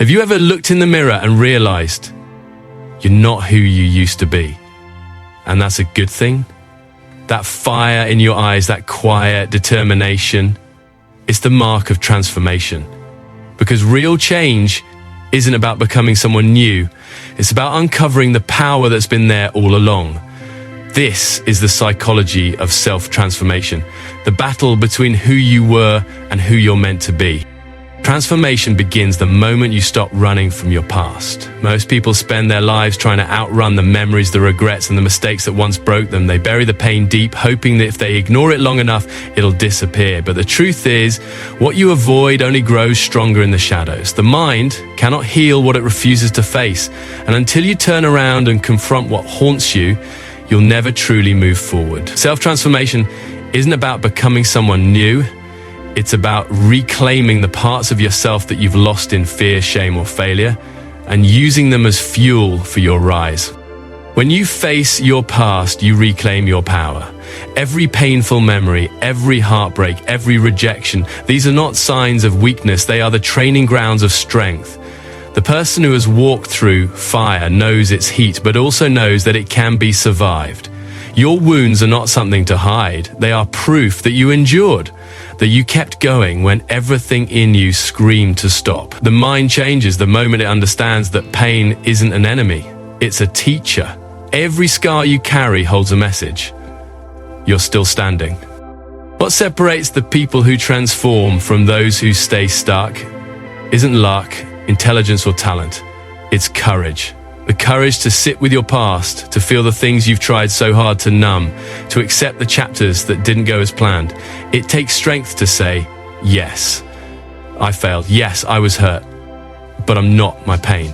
Have you ever looked in the mirror and realized you're not who you used to be? And that's a good thing? That fire in your eyes, that quiet determination, it's the mark of transformation. Because real change isn't about becoming someone new. It's about uncovering the power that's been there all along. This is the psychology of self-transformation, the battle between who you were and who you're meant to be. Transformation begins the moment you stop running from your past. Most people spend their lives trying to outrun the memories, the regrets, and the mistakes that once broke them. They bury the pain deep, hoping that if they ignore it long enough, it'll disappear. But the truth is, what you avoid only grows stronger in the shadows. The mind cannot heal what it refuses to face. And until you turn around and confront what haunts you, you'll never truly move forward. Self-transformation isn't about becoming someone new. It's about reclaiming the parts of yourself that you've lost in fear, shame, or failure, and using them as fuel for your rise. When you face your past, you reclaim your power. Every painful memory, every heartbreak, every rejection, these are not signs of weakness. They are the training grounds of strength. The person who has walked through fire knows its heat, but also knows that it can be survived. Your wounds are not something to hide. They are proof that you endured, that you kept going when everything in you screamed to stop. The mind changes the moment it understands that pain isn't an enemy. It's a teacher. Every scar you carry holds a message. You're still standing. What separates the people who transform from those who stay stuck isn't luck, intelligence, or talent. It's courage. The courage to sit with your past, to feel the things you've tried so hard to numb, to accept the chapters that didn't go as planned. It takes strength to say, yes, I failed. Yes, I was hurt, but I'm not my pain.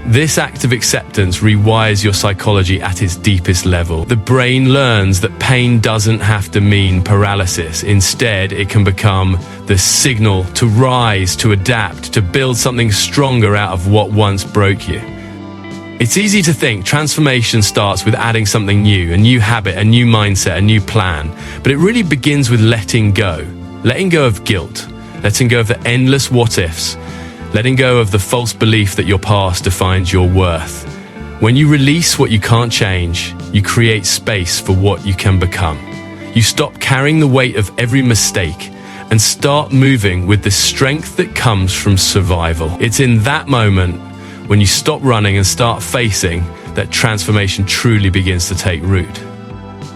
This act of acceptance rewires your psychology at its deepest level. The brain learns that pain doesn't have to mean paralysis. Instead, it can become the signal to rise, to adapt, to build something stronger out of what once broke you. It's easy to think transformation starts with adding something new, a new habit, a new mindset, a new plan. But it really begins with letting go. Letting go of guilt, letting go of the endless what-ifs, letting go of the false belief that your past defines your worth. When you release what you can't change, you create space for what you can become. You stop carrying the weight of every mistake and start moving with the strength that comes from survival. It's in that moment, when you stop running and start facing, that transformation truly begins to take root.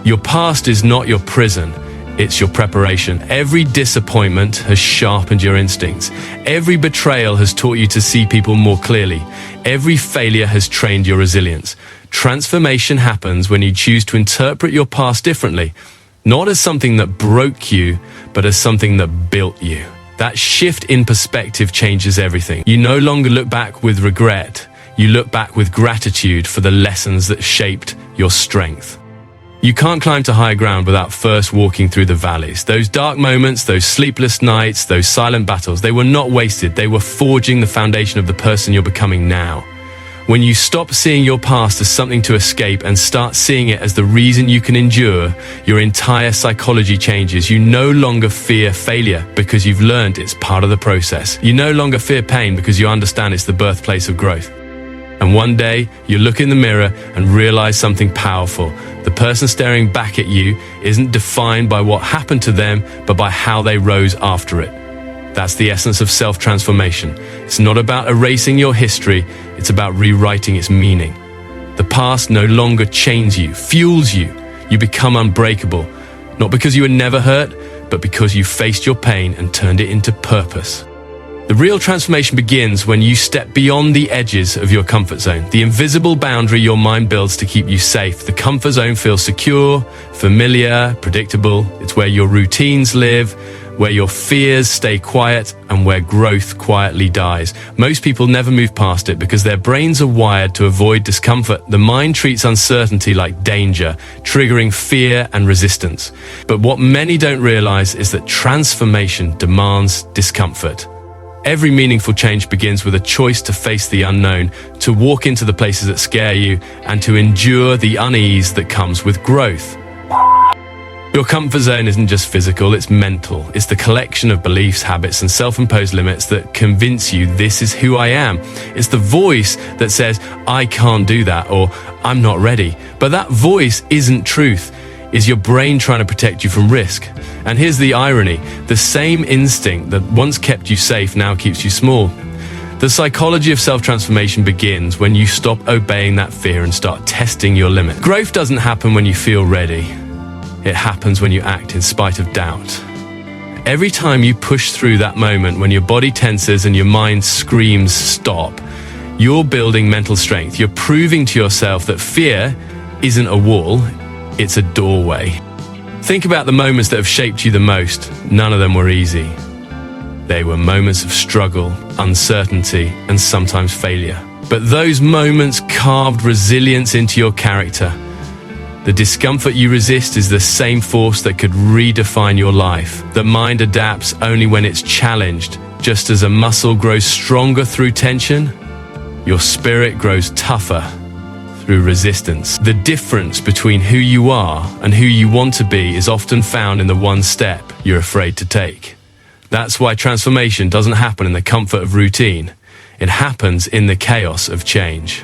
Your past is not your prison, it's your preparation. Every disappointment has sharpened your instincts. Every betrayal has taught you to see people more clearly. Every failure has trained your resilience. Transformation happens when you choose to interpret your past differently, not as something that broke you, but as something that built you. That shift in perspective changes everything. You no longer look back with regret. You look back with gratitude for the lessons that shaped your strength. You can't climb to high ground without first walking through the valleys. Those dark moments, those sleepless nights, those silent battles, they were not wasted. They were forging the foundation of the person you're becoming now. When you stop seeing your past as something to escape and start seeing it as the reason you can endure, your entire psychology changes. You no longer fear failure because you've learned it's part of the process. You no longer fear pain because you understand it's the birthplace of growth. And one day, you look in the mirror and realize something powerful. The person staring back at you isn't defined by what happened to them, but by how they rose after it. That's the essence of self-transformation. It's not about erasing your history, it's about rewriting its meaning. The past no longer chains you, fuels you. You become unbreakable, not because you were never hurt, but because you faced your pain and turned it into purpose. The real transformation begins when you step beyond the edges of your comfort zone, the invisible boundary your mind builds to keep you safe. The comfort zone feels secure, familiar, predictable. It's where your routines live, where your fears stay quiet, and where growth quietly dies. Most people never move past it because their brains are wired to avoid discomfort. The mind treats uncertainty like danger, triggering fear and resistance. But what many don't realize is that transformation demands discomfort. Every meaningful change begins with a choice to face the unknown, to walk into the places that scare you, and to endure the unease that comes with growth. Your comfort zone isn't just physical, it's mental. It's the collection of beliefs, habits, and self-imposed limits that convince you this is who I am. It's the voice that says, I can't do that, or I'm not ready. But that voice isn't truth. It's your brain trying to protect you from risk. And here's the irony. The same instinct that once kept you safe now keeps you small. The psychology of self-transformation begins when you stop obeying that fear and start testing your limit. Growth doesn't happen when you feel ready. It happens when you act in spite of doubt. Every time you push through that moment when your body tenses and your mind screams stop, you're building mental strength. You're proving to yourself that fear isn't a wall, it's a doorway. Think about the moments that have shaped you the most. None of them were easy. They were moments of struggle, uncertainty, and sometimes failure. But those moments carved resilience into your character. The discomfort you resist is the same force that could redefine your life. The mind adapts only when it's challenged. Just as a muscle grows stronger through tension, your spirit grows tougher through resistance. The difference between who you are and who you want to be is often found in the one step you're afraid to take. That's why transformation doesn't happen in the comfort of routine. It happens in the chaos of change.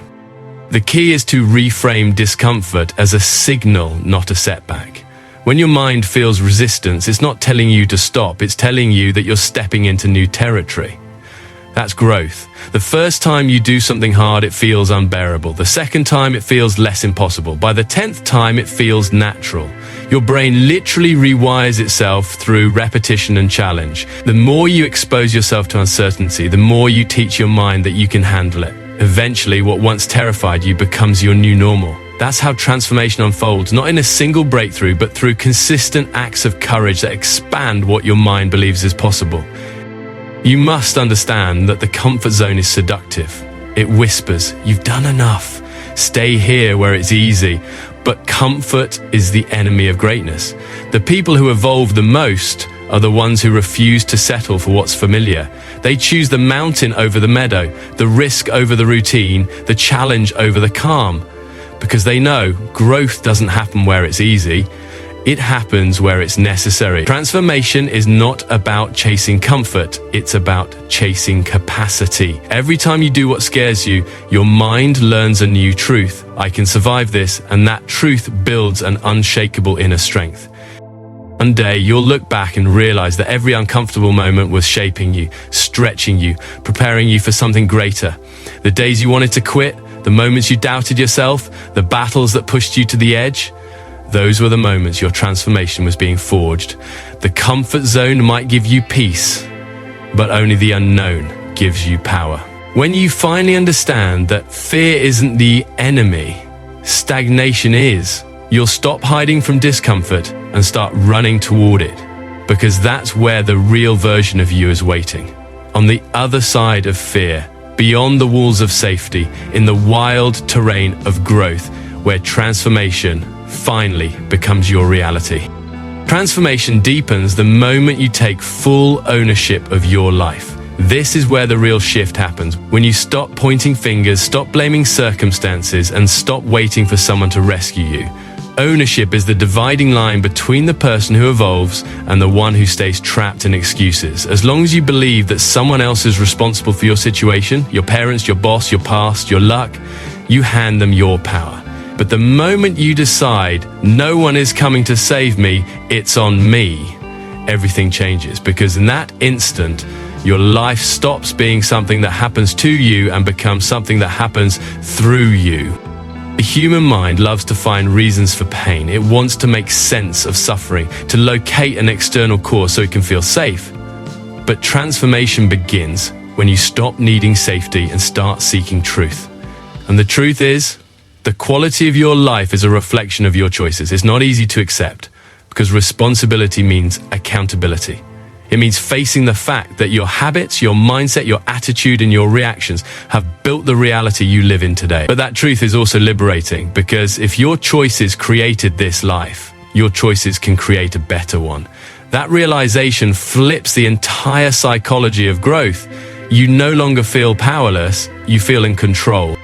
The key is to reframe discomfort as a signal, not a setback. When your mind feels resistance, it's not telling you to stop, it's telling you that you're stepping into new territory. That's growth. The first time you do something hard, it feels unbearable. The second time, it feels less impossible. By the 10th time, it feels natural. Your brain literally rewires itself through repetition and challenge. The more you expose yourself to uncertainty, the more you teach your mind that you can handle it. Eventually, what once terrified you becomes your new normal. That's how transformation unfolds, not in a single breakthrough, but through consistent acts of courage that expand what your mind believes is possible. You must understand that the comfort zone is seductive. It whispers, you've done enough. Stay here where it's easy. But comfort is the enemy of greatness. The people who evolve the most are the ones who refuse to settle for what's familiar. They choose the mountain over the meadow, the risk over the routine, the challenge over the calm. Because they know growth doesn't happen where it's easy. It happens where it's necessary. Transformation is not about chasing comfort, it's about chasing capacity. Every time you do what scares you, your mind learns a new truth. I can survive this, and that truth builds an unshakable inner strength. One day, you'll look back and realize that every uncomfortable moment was shaping you, stretching you, preparing you for something greater. The days you wanted to quit, the moments you doubted yourself, the battles that pushed you to the edge, those were the moments your transformation was being forged. The comfort zone might give you peace, but only the unknown gives you power. When you finally understand that fear isn't the enemy, stagnation is, you'll stop hiding from discomfort and start running toward it, because that's where the real version of you is waiting. On the other side of fear, beyond the walls of safety, in the wild terrain of growth, where transformation finally becomes your reality. Transformation deepens the moment you take full ownership of your life. This is where the real shift happens, when you stop pointing fingers, stop blaming circumstances, and stop waiting for someone to rescue you. Ownership is the dividing line between the person who evolves and the one who stays trapped in excuses. As long as you believe that someone else is responsible for your situation, your parents, your boss, your past, your luck, you hand them your power. But the moment you decide, no one is coming to save me, it's on me, everything changes. Because in that instant, your life stops being something that happens to you and becomes something that happens through you. The human mind loves to find reasons for pain. It wants to make sense of suffering, to locate an external cause so it can feel safe. But transformation begins when you stop needing safety and start seeking truth. And the truth is, the quality of your life is a reflection of your choices. It's not easy to accept because responsibility means accountability. It means facing the fact that your habits, your mindset, your attitude, and your reactions have built the reality you live in today. But that truth is also liberating, because if your choices created this life, your choices can create a better one. That realization flips the entire psychology of growth. You no longer feel powerless, you feel in control.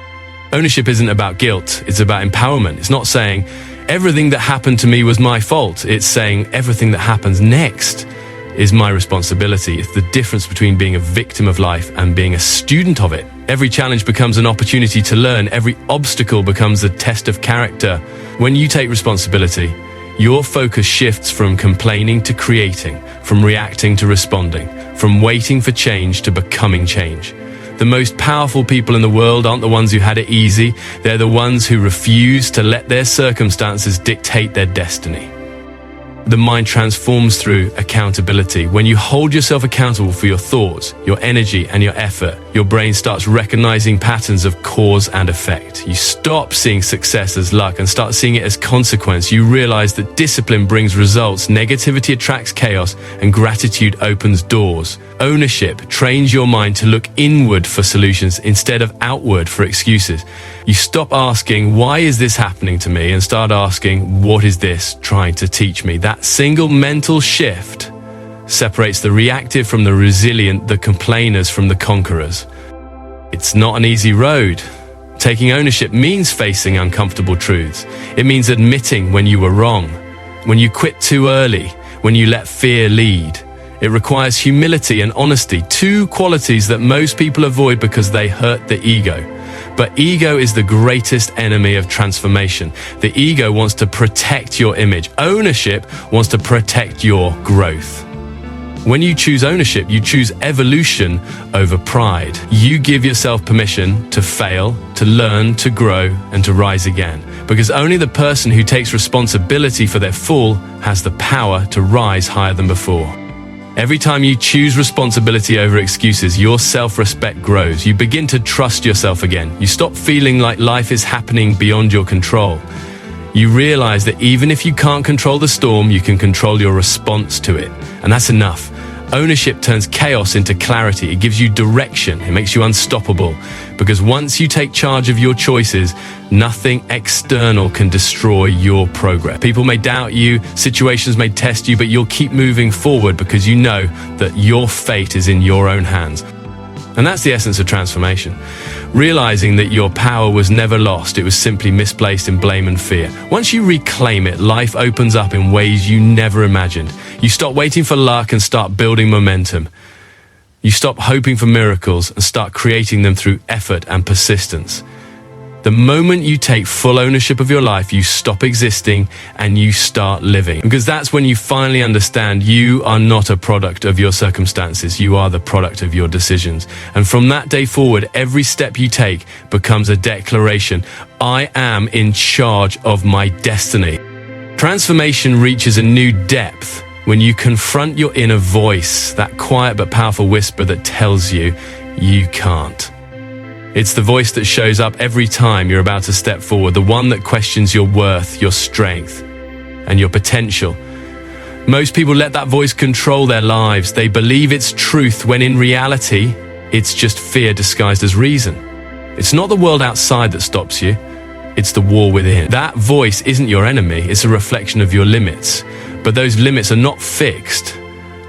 Ownership isn't about guilt, it's about empowerment. It's not saying, everything that happened to me was my fault. It's saying everything that happens next is my responsibility. It's the difference between being a victim of life and being a student of it. Every challenge becomes an opportunity to learn. Every obstacle becomes a test of character. When you take responsibility, your focus shifts from complaining to creating, from reacting to responding, from waiting for change to becoming change. The most powerful people in the world aren't the ones who had it easy. They're the ones who refuse to let their circumstances dictate their destiny. The mind transforms through accountability. When you hold yourself accountable for your thoughts, your energy, and your effort, your brain starts recognizing patterns of cause and effect. You stop seeing success as luck and start seeing it as consequence. You realize that discipline brings results, negativity attracts chaos, and gratitude opens doors. Ownership trains your mind to look inward for solutions instead of outward for excuses. You stop asking, why is this happening to me? And start asking, what is this trying to teach me? That single mental shift separates the reactive from the resilient, the complainers from the conquerors. It's not an easy road. Taking ownership means facing uncomfortable truths. It means admitting when you were wrong, when you quit too early, when you let fear lead. It requires humility and honesty, two qualities that most people avoid because they hurt the ego. But ego is the greatest enemy of transformation. The ego wants to protect your image. Ownership wants to protect your growth. When you choose ownership, you choose evolution over pride. You give yourself permission to fail, to learn, to grow, and to rise again. Because only the person who takes responsibility for their fall has the power to rise higher than before. Every time you choose responsibility over excuses, your self-respect grows. You begin to trust yourself again. You stop feeling like life is happening beyond your control. You realize that even if you can't control the storm, you can control your response to it. And that's enough. Ownership turns chaos into clarity. It gives you direction. It makes you unstoppable. Because once you take charge of your choices, nothing external can destroy your progress. People may doubt you, situations may test you, but you'll keep moving forward because you know that your fate is in your own hands. And that's the essence of transformation. Realizing that your power was never lost, it was simply misplaced in blame and fear. Once you reclaim it, life opens up in ways you never imagined. You stop waiting for luck and start building momentum. You stop hoping for miracles and start creating them through effort and persistence. The moment you take full ownership of your life, you stop existing and you start living. Because that's when you finally understand you are not a product of your circumstances. You are the product of your decisions. And from that day forward, every step you take becomes a declaration. I am in charge of my destiny. Transformation reaches a new depth when you confront your inner voice, that quiet but powerful whisper that tells you, you can't. It's the voice that shows up every time you're about to step forward, the one that questions your worth, your strength, and your potential. Most people let that voice control their lives. They believe it's truth when in reality, it's just fear disguised as reason. It's not the world outside that stops you. It's the war within. That voice isn't your enemy. It's a reflection of your limits. But those limits are not fixed.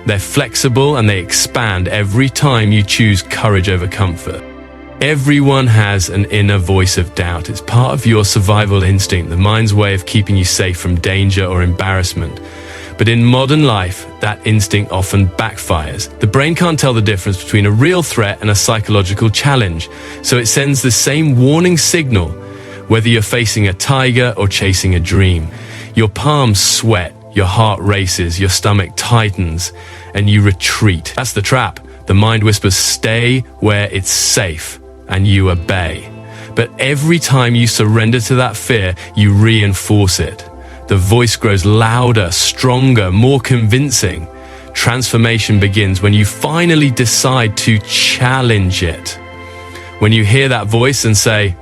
They're flexible and they expand every time you choose courage over comfort. Everyone has an inner voice of doubt. It's part of your survival instinct, the mind's way of keeping you safe from danger or embarrassment. But in modern life, that instinct often backfires. The brain can't tell the difference between a real threat and a psychological challenge. So it sends the same warning signal, whether you're facing a tiger or chasing a dream. Your palms sweat, your heart races, your stomach tightens, and you retreat. That's the trap. The mind whispers, stay where it's safe. And you obey. But every time you surrender to that fear, you reinforce it. The voice grows louder, stronger, more convincing. Transformation begins when you finally decide to challenge it. When you hear that voice and say,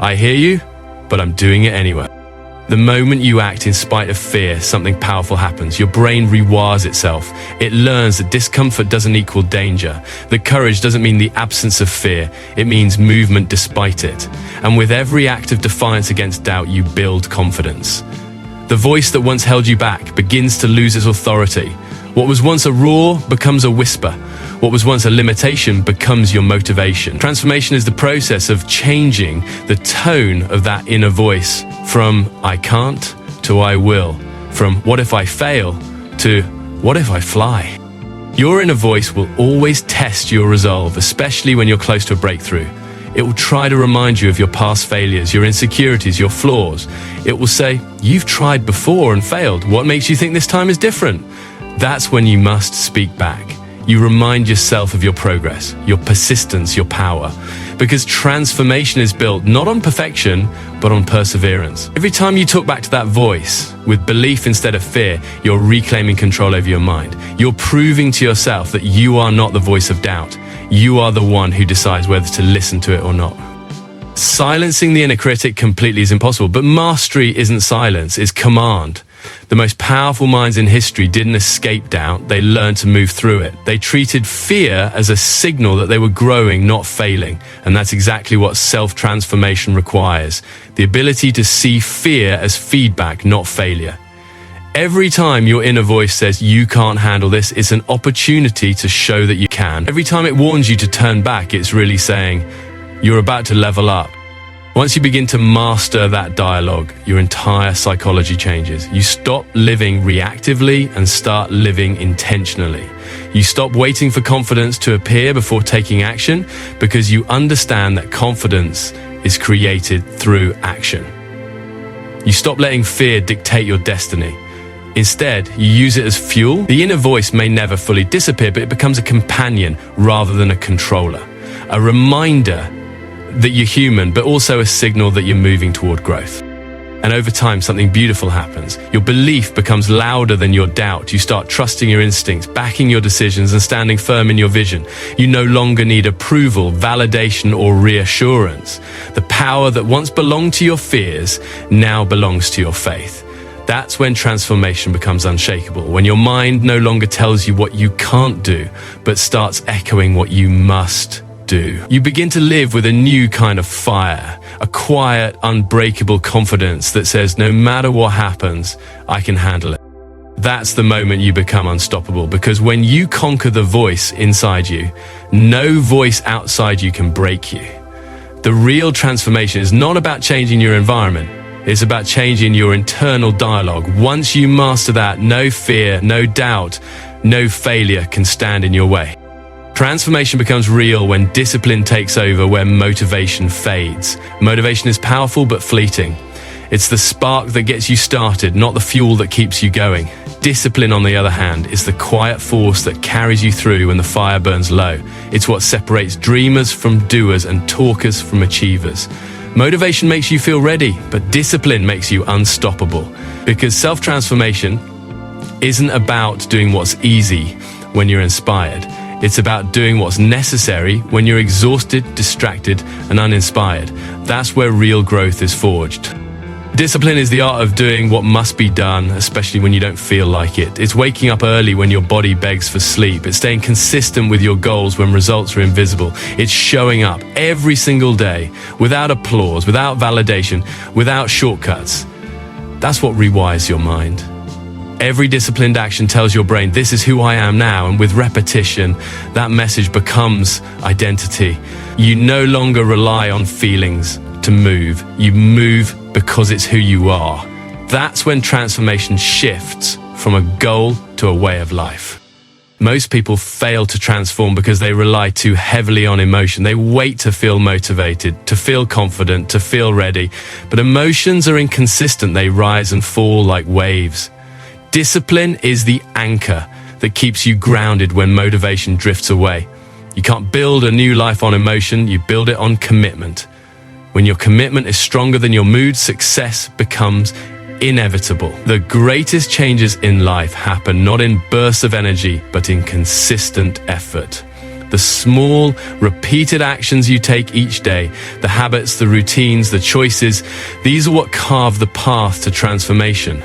I hear you, but I'm doing it anyway. The moment you act in spite of fear, something powerful happens. Your brain rewires itself. It learns that discomfort doesn't equal danger. That courage doesn't mean the absence of fear. It means movement despite it. And with every act of defiance against doubt, you build confidence. The voice that once held you back begins to lose its authority. What was once a roar becomes a whisper. What was once a limitation becomes your motivation. Transformation is the process of changing the tone of that inner voice from I can't to I will, from what if I fail to what if I fly. Your inner voice will always test your resolve, especially when you're close to a breakthrough. It will try to remind you of your past failures, your insecurities, your flaws. It will say, you've tried before and failed. What makes you think this time is different? That's when you must speak back. You remind yourself of your progress, your persistence, your power. Because transformation is built not on perfection, but on perseverance. Every time you talk back to that voice with belief instead of fear, you're reclaiming control over your mind. You're proving to yourself that you are not the voice of doubt. You are the one who decides whether to listen to it or not. Silencing the inner critic completely is impossible, but mastery isn't silence, it's command. The most powerful minds in history didn't escape doubt, they learned to move through it. They treated fear as a signal that they were growing, not failing. And that's exactly what self-transformation requires. The ability to see fear as feedback, not failure. Every time your inner voice says you can't handle this, it's an opportunity to show that you can. Every time it warns you to turn back, it's really saying you're about to level up. Once you begin to master that dialogue, your entire psychology changes. You stop living reactively and start living intentionally. You stop waiting for confidence to appear before taking action because you understand that confidence is created through action. You stop letting fear dictate your destiny. Instead, you use it as fuel. The inner voice may never fully disappear, but it becomes a companion rather than a controller. A reminder that you're human, but also a signal that you're moving toward growth. And over time, something beautiful happens. Your belief becomes louder than your doubt. You start trusting your instincts, backing your decisions, and standing firm in your vision. You no longer need approval, validation, or reassurance. The power that once belonged to your fears now belongs to your faith. That's when transformation becomes unshakable, when your mind no longer tells you what you can't do, but starts echoing what you must do. You begin to live with a new kind of fire, a quiet, unbreakable confidence that says, no matter what happens, I can handle it. That's the moment you become unstoppable, because when you conquer the voice inside you, no voice outside you can break you. The real transformation is not about changing your environment. It's about changing your internal dialogue. Once you master that, no fear, no doubt, no failure can stand in your way. Transformation becomes real when discipline takes over, where motivation fades. Motivation is powerful but fleeting. It's the spark that gets you started, not the fuel that keeps you going. Discipline, on the other hand, is the quiet force that carries you through when the fire burns low. It's what separates dreamers from doers and talkers from achievers. Motivation makes you feel ready, but discipline makes you unstoppable. Because self-transformation isn't about doing what's easy when you're inspired. It's about doing what's necessary when you're exhausted, distracted, and uninspired. That's where real growth is forged. Discipline is the art of doing what must be done, especially when you don't feel like it. It's waking up early when your body begs for sleep. It's staying consistent with your goals when results are invisible. It's showing up every single day without applause, without validation, without shortcuts. That's what rewires your mind. Every disciplined action tells your brain, this is who I am now, and with repetition, that message becomes identity. You no longer rely on feelings to move. You move because it's who you are. That's when transformation shifts from a goal to a way of life. Most people fail to transform because they rely too heavily on emotion. They wait to feel motivated, to feel confident, to feel ready. But emotions are inconsistent. They rise and fall like waves. Discipline is the anchor that keeps you grounded when motivation drifts away. You can't build a new life on emotion, you build it on commitment. When your commitment is stronger than your mood, success becomes inevitable. The greatest changes in life happen not in bursts of energy, but in consistent effort. The small, repeated actions you take each day, the habits, the routines, the choices, these are what carve the path to transformation.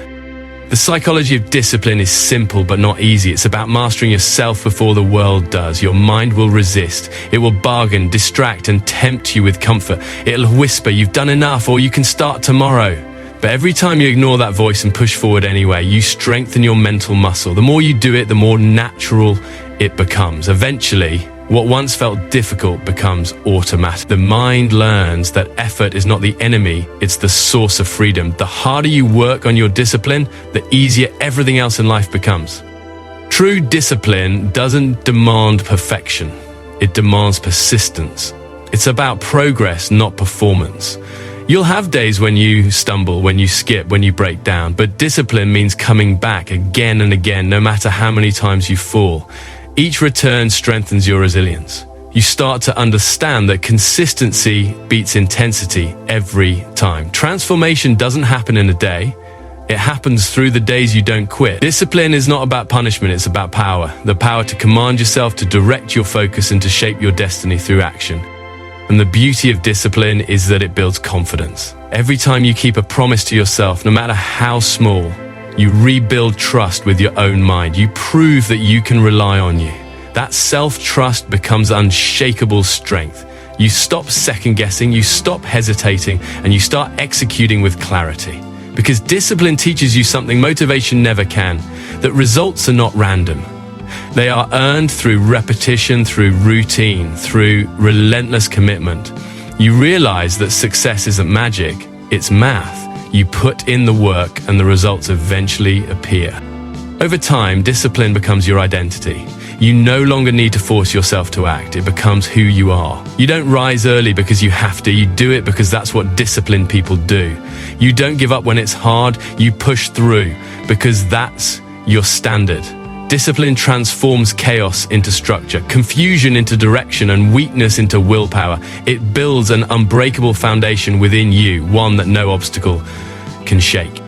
The psychology of discipline is simple but not easy. It's about mastering yourself before the world does. Your mind will resist. It will bargain, distract, and tempt you with comfort. It'll whisper, you've done enough, or you can start tomorrow. But every time you ignore that voice and push forward anyway, you strengthen your mental muscle. The more you do it, the more natural it becomes. Eventually, What once felt difficult becomes automatic. The mind learns that effort is not the enemy, it's the source of freedom. The harder you work on your discipline, the easier everything else in life becomes. True discipline doesn't demand perfection. It demands persistence. It's about progress, not performance. You'll have days when you stumble, when you skip, when you break down, but discipline means coming back again and again, no matter how many times you fall. Each return strengthens your resilience. You start to understand that consistency beats intensity every time. Transformation doesn't happen in a day. It happens through the days you don't quit. Discipline is not about punishment, it's about power. The power to command yourself, to direct your focus, and to shape your destiny through action. And the beauty of discipline is that it builds confidence. Every time you keep a promise to yourself, no matter how small, you rebuild trust with your own mind. You prove that you can rely on you. That self-trust becomes unshakable strength. You stop second-guessing, you stop hesitating, and you start executing with clarity. Because discipline teaches you something motivation never can, that results are not random. They are earned through repetition, through routine, through relentless commitment. You realize that success isn't magic, it's math. You put in the work and the results eventually appear. Over time, discipline becomes your identity. You no longer need to force yourself to act. It becomes who you are. You don't rise early because you have to. You do it because that's what disciplined people do. You don't give up when it's hard. You push through because that's your standard. Discipline transforms chaos into structure, confusion into direction, and weakness into willpower. It builds an unbreakable foundation within you, one that no obstacle can shake.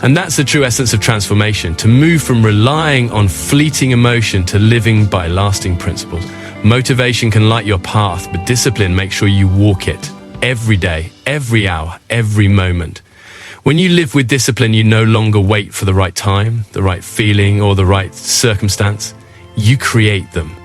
And that's the true essence of transformation, to move from relying on fleeting emotion to living by lasting principles. Motivation can light your path, but discipline makes sure you walk it every day, every hour, every moment. When you live with discipline, you no longer wait for the right time, the right feeling, or the right circumstance. You create them.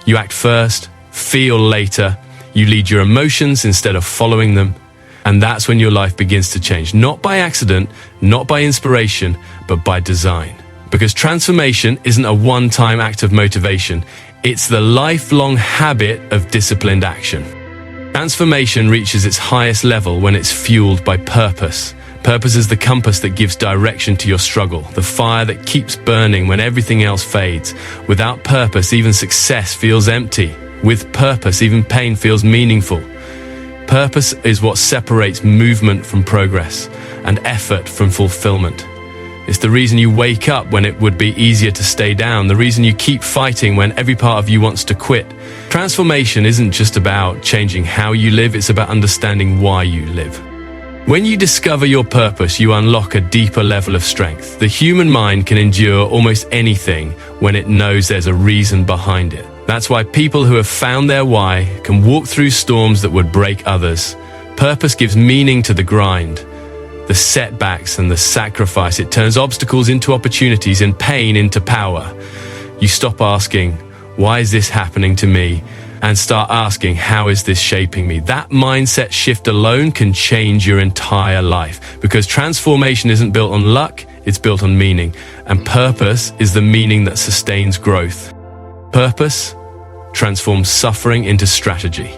You act first, feel later. You lead your emotions instead of following them. And that's when your life begins to change. Not by accident, not by inspiration, but by design. Because transformation isn't a one-time act of motivation. It's the lifelong habit of disciplined action. Transformation reaches its highest level when it's fueled by purpose. Purpose is the compass that gives direction to your struggle, the fire that keeps burning when everything else fades. Without purpose, even success feels empty. With purpose, even pain feels meaningful. Purpose is what separates movement from progress and effort from fulfillment. It's the reason you wake up when it would be easier to stay down, the reason you keep fighting when every part of you wants to quit. Transformation isn't just about changing how you live, it's about understanding why you live. When you discover your purpose, you unlock a deeper level of strength. The human mind can endure almost anything when it knows there's a reason behind it. That's why people who have found their why can walk through storms that would break others. Purpose gives meaning to the grind, the setbacks and the sacrifice. It turns obstacles into opportunities and pain into power. You stop asking, why is this happening to me? And start asking, how is this shaping me? That mindset shift alone can change your entire life, because transformation isn't built on luck, it's built on meaning. And purpose is the meaning that sustains growth. Purpose transforms suffering into strategy.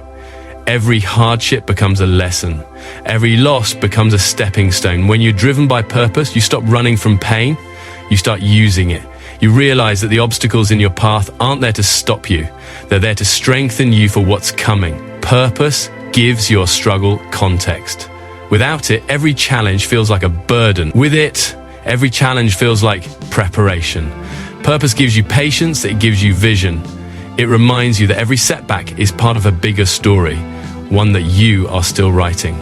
Every hardship becomes a lesson. Every loss becomes a stepping stone. When you're driven by purpose, you stop running from pain, you start using it. You realize that the obstacles in your path aren't there to stop you. They're there to strengthen you for what's coming. Purpose gives your struggle context. Without it, every challenge feels like a burden. With it, every challenge feels like preparation. Purpose gives you patience, it gives you vision. It reminds you that every setback is part of a bigger story, one that you are still writing.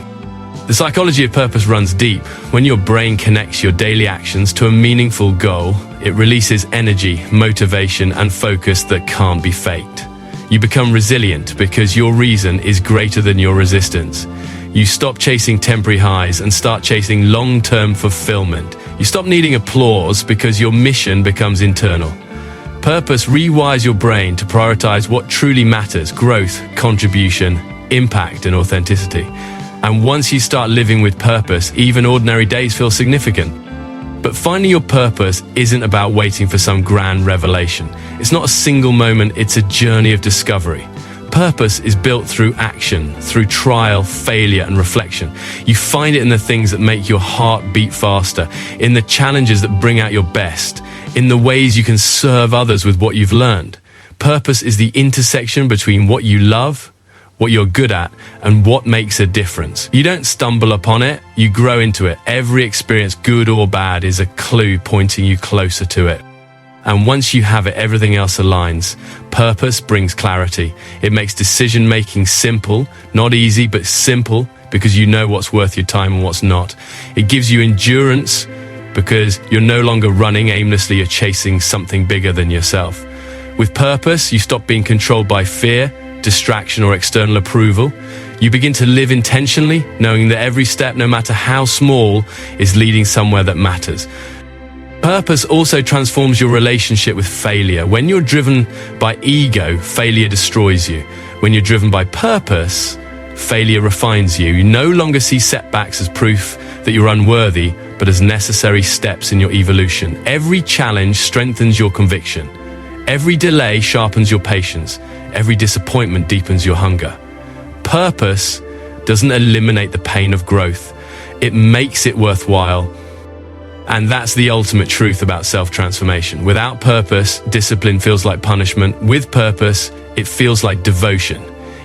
The psychology of purpose runs deep. When your brain connects your daily actions to a meaningful goal, it releases energy, motivation, and focus that can't be faked. You become resilient because your reason is greater than your resistance. You stop chasing temporary highs and start chasing long-term fulfillment. You stop needing applause because your mission becomes internal. Purpose rewires your brain to prioritize what truly matters: growth, contribution, impact, and authenticity. And once you start living with purpose, even ordinary days feel significant. But finding your purpose isn't about waiting for some grand revelation. It's not a single moment, it's a journey of discovery. Purpose is built through action, through trial, failure, and reflection. You find it in the things that make your heart beat faster, in the challenges that bring out your best, in the ways you can serve others with what you've learned. Purpose is the intersection between what you love, what you're good at, and what makes a difference. You don't stumble upon it, you grow into it. Every experience, good or bad, is a clue pointing you closer to it. And once you have it, everything else aligns. Purpose brings clarity. It makes decision-making simple, not easy, but simple, because you know what's worth your time and what's not. It gives you endurance, because you're no longer running aimlessly, you're chasing something bigger than yourself. With purpose, you stop being controlled by fear, distraction, or external approval. You begin to live intentionally, knowing that every step, no matter how small, is leading somewhere that matters. Purpose also transforms your relationship with failure. When you're driven by ego, failure destroys you. When you're driven by purpose, failure refines you. You no longer see setbacks as proof that you're unworthy, but as necessary steps in your evolution. Every challenge strengthens your conviction. Every delay sharpens your patience. Every disappointment deepens your hunger. Purpose doesn't eliminate the pain of growth. It makes it worthwhile. And that's the ultimate truth about self-transformation. Without purpose, discipline feels like punishment. With purpose, it feels like devotion.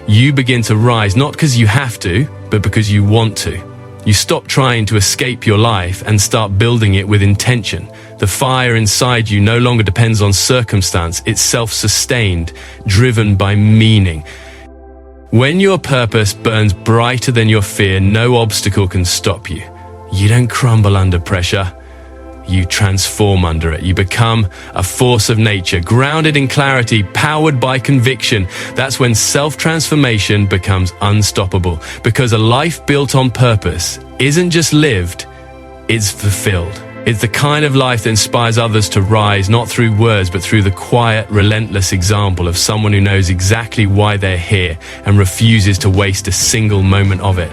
You begin to rise, not because you have to, but because you want to. You stop trying to escape your life and start building it with intention. The fire inside you no longer depends on circumstance. It's self-sustained, driven by meaning. When your purpose burns brighter than your fear, no obstacle can stop you. You don't crumble under pressure. You transform under it. You become a force of nature, grounded in clarity, powered by conviction. That's when self-transformation becomes unstoppable, because a life built on purpose isn't just lived, it's fulfilled. It's the kind of life that inspires others to rise, not through words, but through the quiet, relentless example of someone who knows exactly why they're here and refuses to waste a single moment of it.